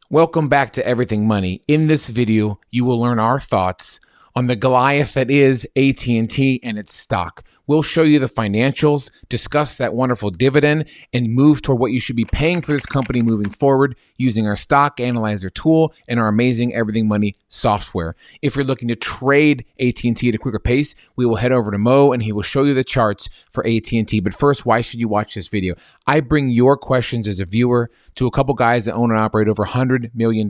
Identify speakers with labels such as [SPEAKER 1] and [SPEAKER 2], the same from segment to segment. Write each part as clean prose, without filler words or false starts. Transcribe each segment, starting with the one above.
[SPEAKER 1] Welcome back to Everything Money. In this video, you will learn our thoughts on the Goliath that is AT&T and its stock. We'll show you the financials, discuss that wonderful dividend, and move toward what you should be paying for this company moving forward using our stock analyzer tool and our amazing Everything Money software. If you're looking to trade AT&T at a quicker pace, we will head over to Mo and he will show you the charts for AT&T. But first, why should you watch this video? I bring your questions as a viewer to a couple guys that own and operate over $100 million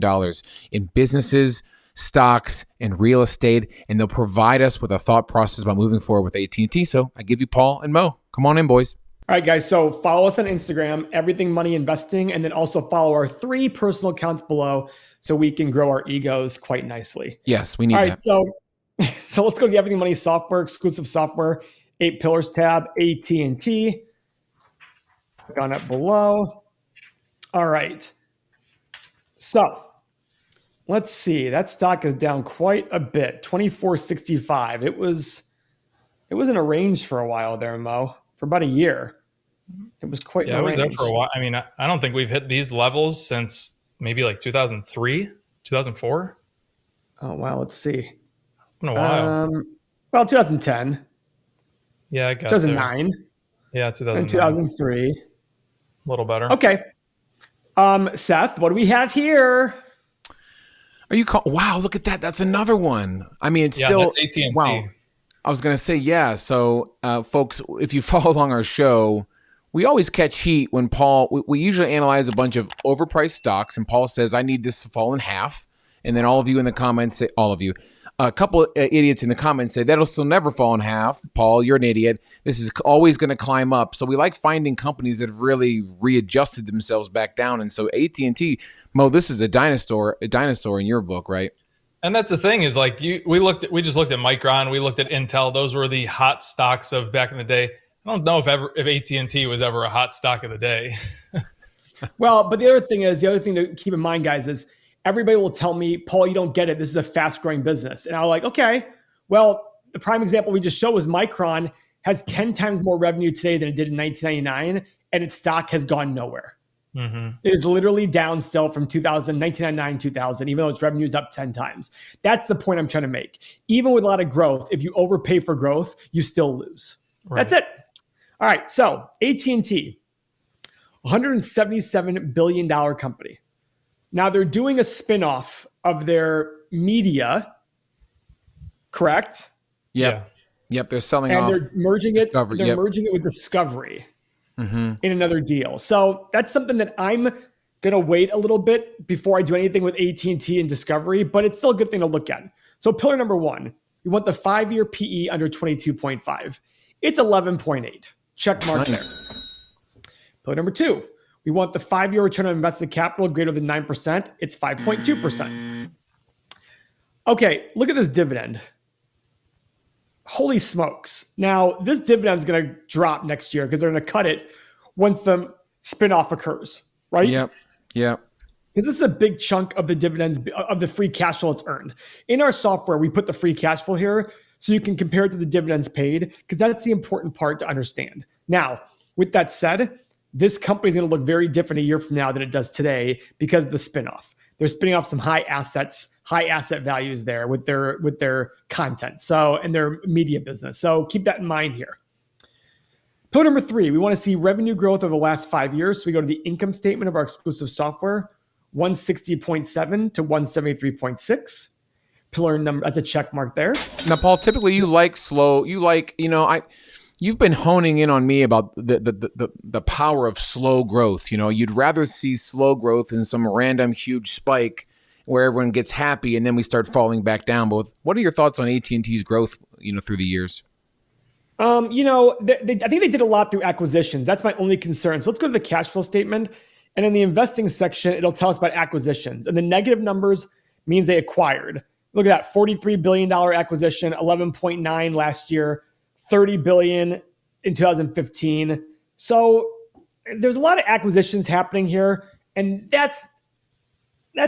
[SPEAKER 1] in businesses, stocks, and real estate, and they'll provide us with a thought process about moving forward with AT&T. So I give you Paul and Mo. Come on in, boys.
[SPEAKER 2] All right, guys. So follow us on Instagram, Everything Money Investing, and then also follow our 3 personal accounts below so we can grow our egos quite nicely.
[SPEAKER 1] Yes, we need
[SPEAKER 2] All
[SPEAKER 1] that.
[SPEAKER 2] right, so let's go to the Everything Money software, exclusive software, 8 pillars tab, AT&T. Click on it below. All right. So let's see. That stock is down quite a bit, 24.65. It was in a range for a while there, Mo, for about a year. It was quite.
[SPEAKER 3] Yeah, it was there for a while. I mean, I don't think we've hit these levels since maybe like 2003, 2004.
[SPEAKER 2] Oh wow, let's see.
[SPEAKER 3] It's been a while.
[SPEAKER 2] Well, 2010.
[SPEAKER 3] Yeah, I got
[SPEAKER 2] 2009.
[SPEAKER 3] there. Yeah, 2009.
[SPEAKER 2] And 2003.
[SPEAKER 3] A little better.
[SPEAKER 2] Okay. Seth, what do we have here?
[SPEAKER 1] Are you wow, look at that. That's another one. I mean, it's still
[SPEAKER 3] that's AT&T.
[SPEAKER 1] Wow. I was going to say, yeah. So, folks, if you follow along our show, we always catch heat when Paul, we usually analyze a bunch of overpriced stocks, and Paul says, I need this to fall in half. And then all of you in the comments say, all of you, a couple of idiots in the comments say, that'll still never fall in half. Paul, you're an idiot. This is always going to climb up. So we like finding companies that have really readjusted themselves back down. And so AT&T, Mo, this is a dinosaur in your book, right?
[SPEAKER 3] And that's the thing is like we just looked at Micron, we looked at Intel. Those were the hot stocks of back in the day. I don't know if AT&T was ever a hot stock of the day.
[SPEAKER 2] Well, but the other thing to keep in mind, guys, is everybody will tell me, Paul, you don't get it. This is a fast growing business. And I'm like, okay, well, the prime example we just showed was Micron has 10 times more revenue today than it did in 1999, and its stock has gone nowhere. Mm-hmm. It is literally down still from 1999, 2000, even though its revenue is up 10 times. That's the point I'm trying to make. Even with a lot of growth, if you overpay for growth, you still lose. Right. That's it. All right. So AT&T, $177 billion company. Now they're doing a spinoff of their media, correct?
[SPEAKER 1] Yep. They're selling
[SPEAKER 2] and
[SPEAKER 1] off.
[SPEAKER 2] They're merging it.
[SPEAKER 1] Discovery.
[SPEAKER 2] They're merging it with Discovery. Mm-hmm. In another deal. So that's something that I'm going to wait a little bit before I do anything with AT&T and Discovery, but it's still a good thing to look at. So pillar number 1, you want the 5-year PE under 22.5. It's 11.8. Check mark nice. There. Pillar number 2, we want the 5-year return on invested capital greater than 9%. It's 5.2%. Okay, look at this dividend. Holy smokes. Now, this dividend is going to drop next year because they're going to cut it once the spinoff occurs, right?
[SPEAKER 1] Yep. Because
[SPEAKER 2] this is a big chunk of the dividends, of the free cash flow it's earned. In our software, we put the free cash flow here so you can compare it to the dividends paid because that's the important part to understand. Now, with that said, this company is going to look very different a year from now than it does today because of the spinoff. They're spinning off some high asset values there with their content. So, and their media business. So keep that in mind here. Pillar number 3, we want to see revenue growth over the last 5 years. So we go to the income statement of our exclusive software, 160.7 to 173.6. Pillar number, that's a check mark there.
[SPEAKER 1] Now, Paul, typically you like slow, you've been honing in on me about the power of slow growth. You'd rather see slow growth than some random huge spike where everyone gets happy and then we start falling back down. But what are your thoughts on AT&T's growth, through the years?
[SPEAKER 2] I think they did a lot through acquisitions. That's my only concern. So let's go to the cash flow statement. And in the investing section, it'll tell us about acquisitions. And the negative numbers means they acquired. Look at that, $43 billion acquisition, 11.9 last year, $30 billion in 2015. So there's a lot of acquisitions happening here. And that's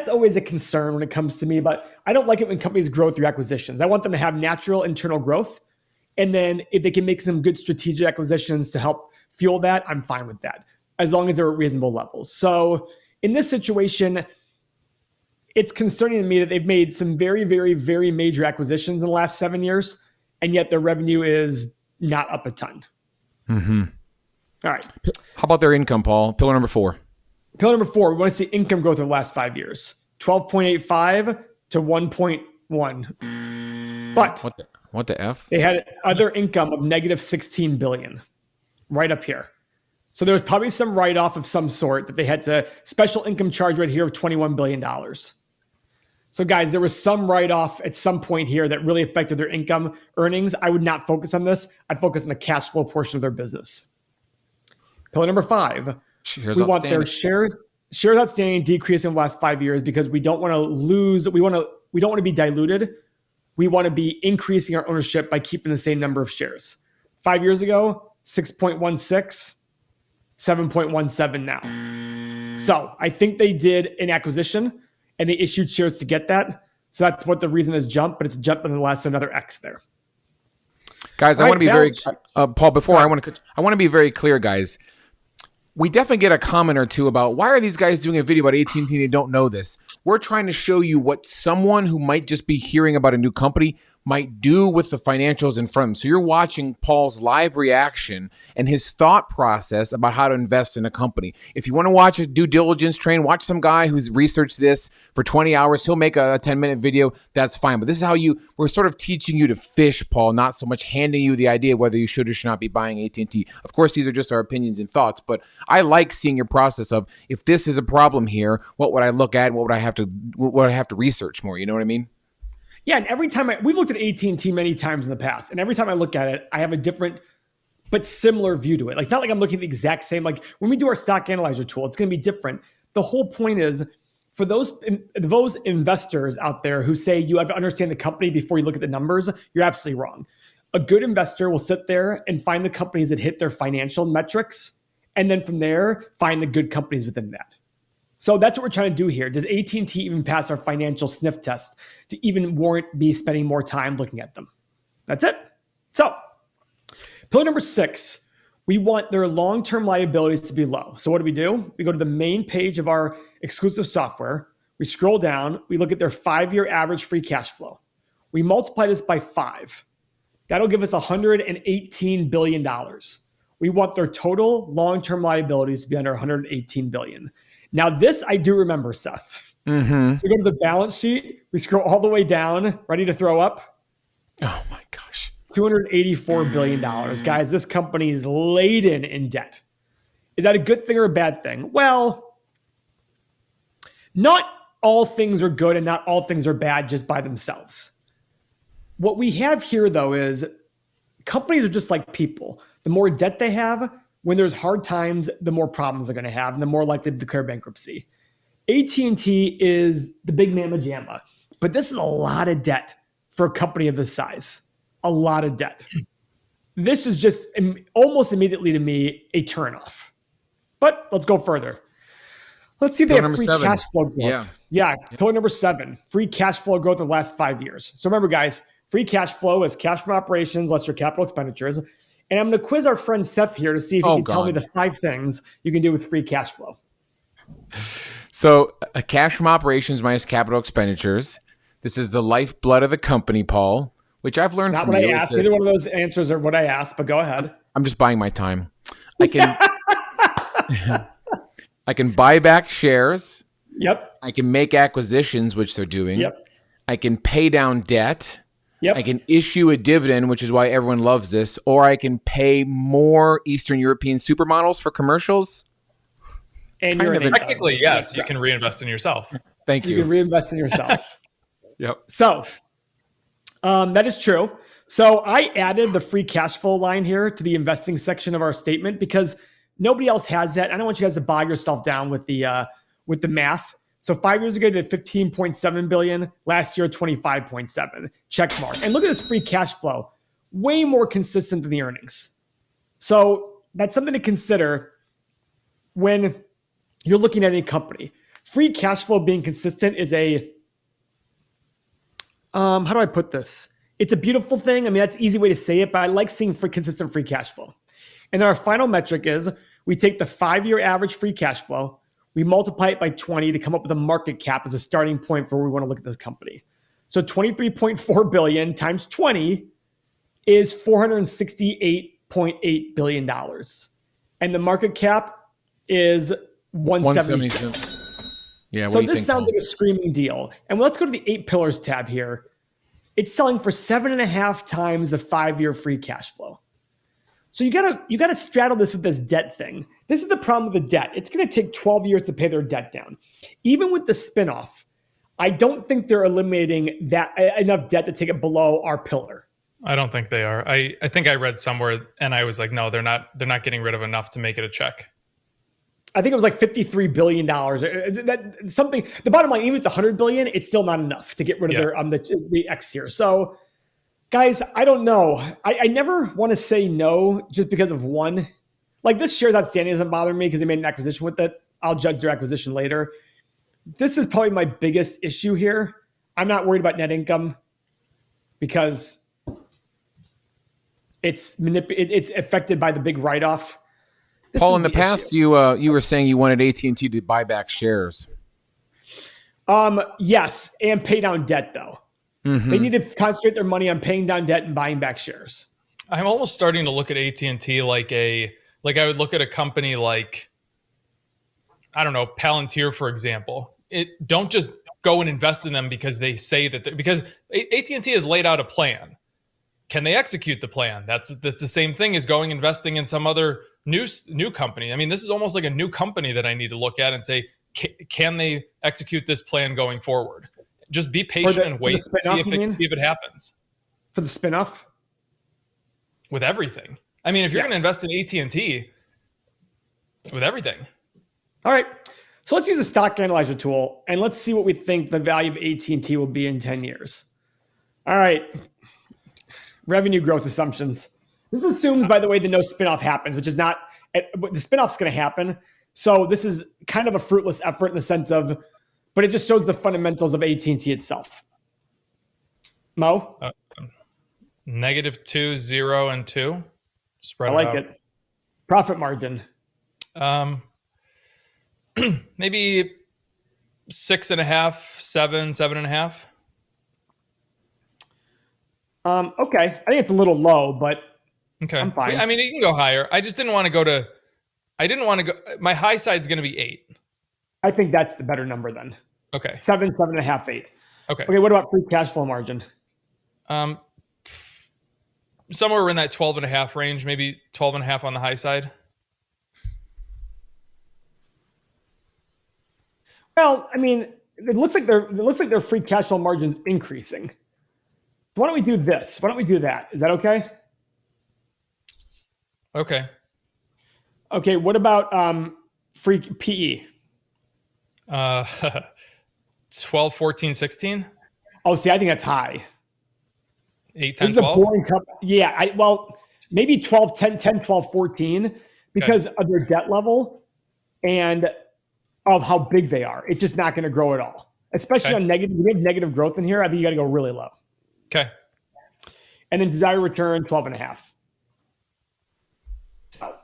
[SPEAKER 2] always a concern when it comes to me. But I don't like it when companies grow through acquisitions. I want them to have natural internal growth. And then if they can make some good strategic acquisitions to help fuel that, I'm fine with that, as long as they're at reasonable levels. So in this situation, it's concerning to me that they've made some very, very, very major acquisitions in the last 7 years, and yet their revenue is not up a ton.
[SPEAKER 1] Mm-hmm.
[SPEAKER 2] All right.
[SPEAKER 1] How about their income, Paul? Pillar number 4.
[SPEAKER 2] Pillar number 4, we want to see income growth over the last 5 years. 12.85 to 1.1. But
[SPEAKER 1] what the F?
[SPEAKER 2] They had other income of negative 16 billion right up here. So there was probably some write-off of some sort that they had to special income charge right here of $21 billion. So guys, there was some write-off at some point here that really affected their income earnings. I would not focus on this. I'd focus on the cash flow portion of their business. Pillar number 5, we want their shares outstanding decrease in the last 5 years because we don't want to lose. We don't want to be diluted. We want to be increasing our ownership by keeping the same number of shares. 5 years ago, 6.16, 7.17 now. So I think they did an acquisition and they issued shares to get that. So that's what the reason is jump, but it's a jump in the last another X there.
[SPEAKER 1] Guys, I want to be very Paul. Before I want to be very clear, guys. We definitely get a comment or two about why are these guys doing a video about AT&T and they don't know this. We're trying to show you what someone who might just be hearing about a new company might do with the financials in front of them. So you're watching Paul's live reaction and his thought process about how to invest in a company. If you want to watch a due diligence train, watch some guy who's researched this for 20 hours. He'll make a 10-minute video. That's fine. But this is how we're sort of teaching you to fish, Paul, not so much handing you the idea of whether you should or should not be buying AT&T. Of course, these are just our opinions and thoughts, but I like seeing your process of if this is a problem here, what would I look at? What would I have to research more? You know what I mean?
[SPEAKER 2] Yeah, and every time we've looked at AT&T many times in the past, and every time I look at it, I have a different but similar view to it. Like, it's not like I'm looking at the exact same. Like when we do our stock analyzer tool, it's going to be different. The whole point is for those investors out there who say you have to understand the company before you look at the numbers, you're absolutely wrong. A good investor will sit there and find the companies that hit their financial metrics, and then from there, find the good companies within that. So that's what we're trying to do here. Does AT&T even pass our financial sniff test to even warrant me spending more time looking at them? That's it. So pillar number 6, we want their long-term liabilities to be low. So what do? We go to the main page of our exclusive software. We scroll down. We look at their 5-year average free cash flow. We multiply this by 5. That'll give us $118 billion. We want their total long-term liabilities to be under $118 billion. Now, this I do remember, Seth.
[SPEAKER 1] Mm-hmm.
[SPEAKER 2] So we go to the balance sheet. We scroll all the way down, ready to throw up.
[SPEAKER 1] Oh, my gosh.
[SPEAKER 2] $284 billion. Guys, this company is laden in debt. Is that a good thing or a bad thing? Well, not all things are good and not all things are bad just by themselves. What we have here, though, is companies are just like people. The more debt they have, when there's hard times, the more problems they're going to have and the more likely to declare bankruptcy. AT&T is the big mamma jamma, but this is a lot of debt for a company of this size. A lot of debt. This is just almost immediately to me a turnoff. But let's go further. Let's see if they have free cash flow growth. Yeah. Pillar number 7, free cash flow growth in the last 5 years. So remember, guys, free cash flow is cash from operations less your capital expenditures. And I'm going to quiz our friend Seth here to see if he can tell me the 5 things you can do with free cash flow.
[SPEAKER 1] So a cash from operations minus capital expenditures. This is the lifeblood of the company, Paul, which I've learned
[SPEAKER 2] Not
[SPEAKER 1] from
[SPEAKER 2] what
[SPEAKER 1] you.
[SPEAKER 2] I asked. Either one of those answers are what I asked, but go ahead.
[SPEAKER 1] I'm just buying my time. I can buy back shares.
[SPEAKER 2] Yep.
[SPEAKER 1] I can make acquisitions, which they're doing.
[SPEAKER 2] Yep.
[SPEAKER 1] I can pay down debt.
[SPEAKER 2] Yep.
[SPEAKER 1] I can issue a dividend, which is why everyone loves this, or I can pay more Eastern European supermodels for commercials.
[SPEAKER 2] And
[SPEAKER 3] technically, yes, you can reinvest in yourself.
[SPEAKER 1] Thank you.
[SPEAKER 2] You can reinvest in yourself.
[SPEAKER 1] Yep.
[SPEAKER 2] So that is true. So I added the free cash flow line here to the investing section of our statement because nobody else has that. I don't want you guys to bog yourself down with the math. So 5 years ago, they did 15.7 billion. Last year, 25.7. Check mark. And look at this free cash flow. Way more consistent than the earnings. So that's something to consider when you're looking at any company. Free cash flow being consistent is a, how do I put this? It's a beautiful thing. I mean, that's an easy way to say it, but I like seeing consistent free cash flow. And then our final metric is we take the 5-year average free cash flow, we multiply it by 20 to come up with a market cap as a starting point for where we want to look at this company. So 23.4 billion times 20 is $468.8 billion. And the market cap is 176.
[SPEAKER 1] Yeah.
[SPEAKER 2] So this sounds like a screaming deal. And let's go to the 8 pillars tab here. It's selling for 7.5 times the 5-year free cash flow. So you gotta straddle this with this debt thing. This is the problem with the debt. It's gonna take 12 years to pay their debt down. Even with the spinoff, I don't think they're eliminating that enough debt to take it below our pillar.
[SPEAKER 3] I don't think they are. I think I read somewhere and I was like, no, they're not getting rid of enough to make it a check.
[SPEAKER 2] I think it was like $53 billion. The bottom line, even if it's $100 billion, it's still not enough to get rid of their the X here. So, guys, I don't know. I never want to say no just because of one. Like this shares outstanding doesn't bother me because they made an acquisition with it. I'll judge their acquisition later. This is probably my biggest issue here. I'm not worried about net income because it's affected by the big write-off.
[SPEAKER 1] Paul, in the past, you were saying you wanted AT&T to buy back shares.
[SPEAKER 2] Yes, and pay down debt though. Mm-hmm. They need to concentrate their money on paying down debt and buying back shares.
[SPEAKER 3] I'm almost starting to look at AT&T like I would look at a company like, I don't know, Palantir, for example. Don't just go and invest in them because they say that because AT&T has laid out a plan. Can they execute the plan? That's the same thing as going investing in some other new company. I mean, this is almost like a new company that I need to look at and say, can they execute this plan going forward? Just be patient and wait, see if it happens.
[SPEAKER 2] For the spinoff?
[SPEAKER 3] With everything. I mean, if you're going to invest in AT&T, with everything.
[SPEAKER 2] All right. So let's use a stock analyzer tool and let's see what we think the value of AT&T will be in 10 years. All right. Revenue growth assumptions. This assumes, by the way, the no spinoff happens, which is not, the spinoff's going to happen. So this is kind of a fruitless effort in the sense of, but it just shows the fundamentals of AT&T itself. Mo?
[SPEAKER 3] -2, 0, and 2. Spread
[SPEAKER 2] I like it. Profit margin.
[SPEAKER 3] Maybe 6.5, 7, 7.5.
[SPEAKER 2] Okay. I think it's a little low, but
[SPEAKER 3] okay.
[SPEAKER 2] I'm fine.
[SPEAKER 3] I mean, it can go higher. I just didn't want to go my high side's going to be 8.
[SPEAKER 2] I think that's the better number then.
[SPEAKER 3] Okay.
[SPEAKER 2] 7, 7.5, 8.
[SPEAKER 3] Okay.
[SPEAKER 2] Okay. What about free cash flow margin?
[SPEAKER 3] Somewhere in that 12.5 range, maybe 12.5 on the high side.
[SPEAKER 2] Well, I mean, it looks like their free cash flow margin's increasing. Why don't we do this? Why don't we do that? Is that okay?
[SPEAKER 3] Okay.
[SPEAKER 2] Okay. What about free PE?
[SPEAKER 3] 12, 14, 16.
[SPEAKER 2] Oh, see, I think that's high.
[SPEAKER 3] 8, 10,
[SPEAKER 2] this is
[SPEAKER 3] 12.
[SPEAKER 2] A boring company. Yeah. Maybe 12, 10, 12, 14 because of their debt level and of how big they are. It's just not going to grow at all, especially on negative. We have negative growth in here. I think you got to go really low.
[SPEAKER 3] Okay.
[SPEAKER 2] And then desired return, 12.5. So,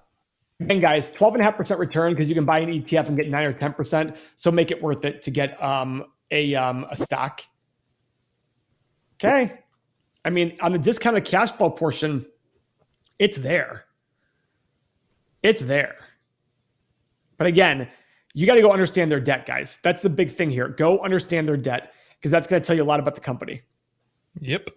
[SPEAKER 2] again, guys, 12.5% return because you can buy an ETF and get 9 or 10%. So make it worth it to get a stock. Okay. I mean, on the discounted cash flow portion, it's there. It's there. But again, you got to go understand their debt, guys. That's the big thing here. Go understand their debt because that's going to tell you a lot about the company.
[SPEAKER 3] Yep.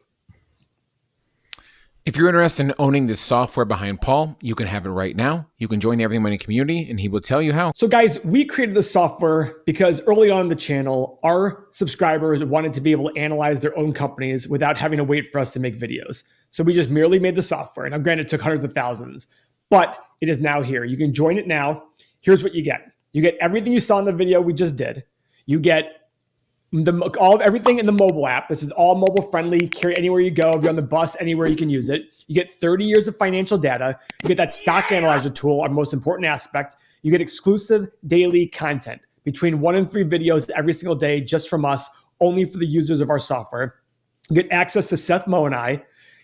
[SPEAKER 1] If you're interested in owning the software behind Paul, you can have it right now. You can join the Everything Money community and he will tell you how.
[SPEAKER 2] So guys, we created the software because early on in the channel, our subscribers wanted to be able to analyze their own companies without having to wait for us to make videos. So we just merely made the software. Now, granted, it took hundreds of thousands, but it is now here. You can join it now. Here's what you get. You get everything you saw in the video we just did. You get everything in the mobile app. This is all mobile friendly. Carry anywhere you go. If you're on the bus, anywhere you can use it. You get 30 years of financial data. You get that stock analyzer tool, our most important aspect. You get exclusive daily content between 1 and 3 videos every single day just from us, only for the users of our software. You get access to Seth, Mo, and I.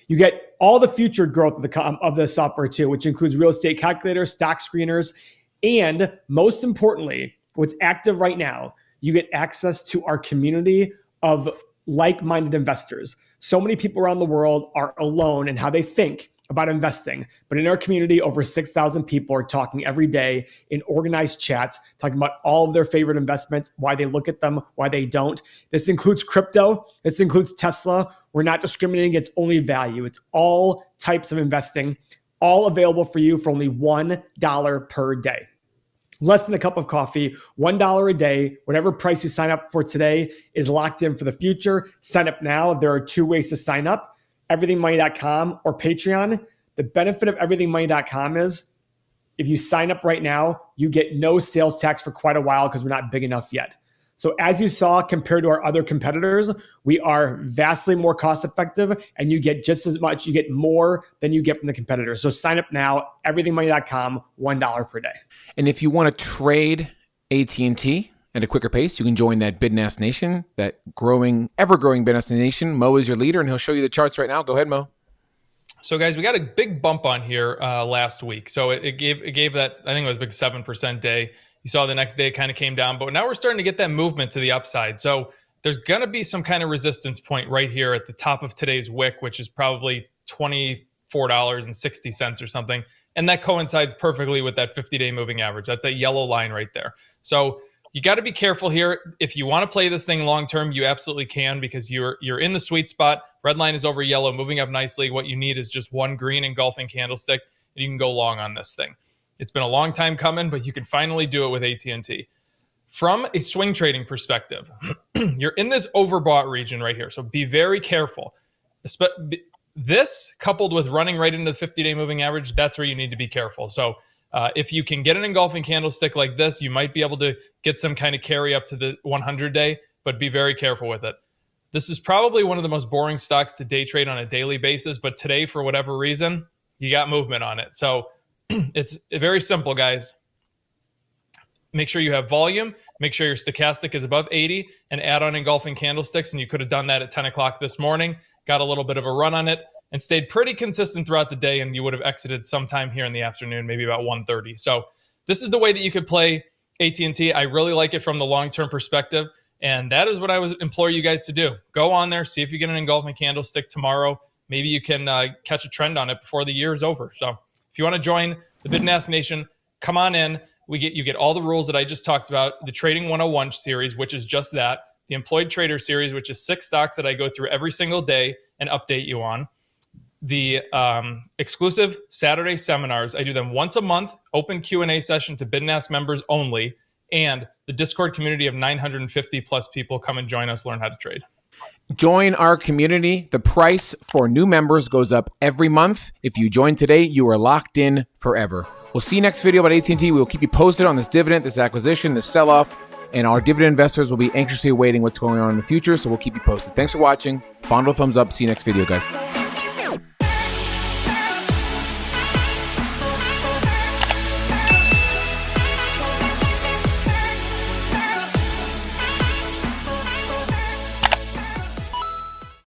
[SPEAKER 2] You get all the future growth of the software too, which includes real estate calculators, stock screeners, and most importantly, What's active right now, you get access to our community of like-minded investors. So many people around the world are alone in how they think about investing. But in our community, over 6,000 people are talking every day in organized chats, talking about all of their favorite investments, why they look at them, why they don't. This includes crypto. This includes Tesla. We're not discriminating. It's only value. It's all types of investing, all available for you for only $1 per day. Less than a cup of coffee, $1 a day. Whatever price you sign up for today is locked in for the future. Sign up now. There are 2 ways to sign up, everythingmoney.com or Patreon. The benefit of everythingmoney.com is if you sign up right now, you get no sales tax for quite a while because we're not big enough yet. So as you saw, compared to our other competitors, we are vastly more cost effective and you get just as much, you get more than you get from the competitors. So sign up now, everythingmoney.com, $1 per day.
[SPEAKER 1] And if you want to trade AT&T at a quicker pace, you can join that Bid and Ask Nation, that growing, ever-growing Bid and Ask Nation. Mo is your leader, and he'll show you the charts right now. Go ahead, Mo.
[SPEAKER 3] So, guys, we got a big bump on here last week. So it gave that, I think it was a big 7% day. You saw the next day it kind of came down, but now we're starting to get that movement to the upside. So there's going to be some kind of resistance point right here at the top of today's wick, which is probably $24.60 or something. And that coincides perfectly with that 50-day moving average. That's a yellow line right there. So you got to be careful here. If you want to play this thing long-term, you absolutely can because you're in the sweet spot. Red line is over yellow, moving up nicely. What you need is just one green engulfing candlestick, and you can go long on this thing. It's been a long time coming, but you can finally do it with AT&T. From a swing trading perspective, you're in this overbought region right here, so be very careful. This, coupled with running right into the 50-day moving average, that's where you need to be careful. So if you can get an engulfing candlestick like this, you might be able to get some kind of carry up to the 100-day, but be very careful with it. This is probably one of the most boring stocks to day trade on a daily basis, but today, for whatever reason, you got movement on it. So it's very simple, guys. Make sure you have volume. Make sure your stochastic is above 80 and add on engulfing candlesticks. And you could have done that at 10 o'clock this morning, got a little bit of a run on it and stayed pretty consistent throughout the day. And you would have exited sometime here in the afternoon, maybe about 1:30. So this is the way that you could play AT&T. I really like it from the long-term perspective. And that is what I would implore you guys to do. Go on there, see if you get an engulfing candlestick tomorrow. Maybe you can catch a trend on it before the year is over. So if you want to join the Bid and Ask Nation, come on in. You get all the rules that I just talked about, the Trading 101 series, which is just that, the Employed Trader series, which is 6 stocks that I go through every single day and update you on, the exclusive Saturday seminars. I do them once a month, open Q&A session to Bid and Ask members only, and the Discord community of 950 plus people. Come and join us, learn how to trade.
[SPEAKER 1] Join our community. The price for new members goes up every month. If you join today, you are locked in forever. We'll see you next video about AT&T. We'll keep you posted on this dividend, this acquisition, this sell-off, and our dividend investors will be anxiously awaiting what's going on in the future, so we'll keep you posted. Thanks for watching. Fondle thumbs up. See you next video, guys.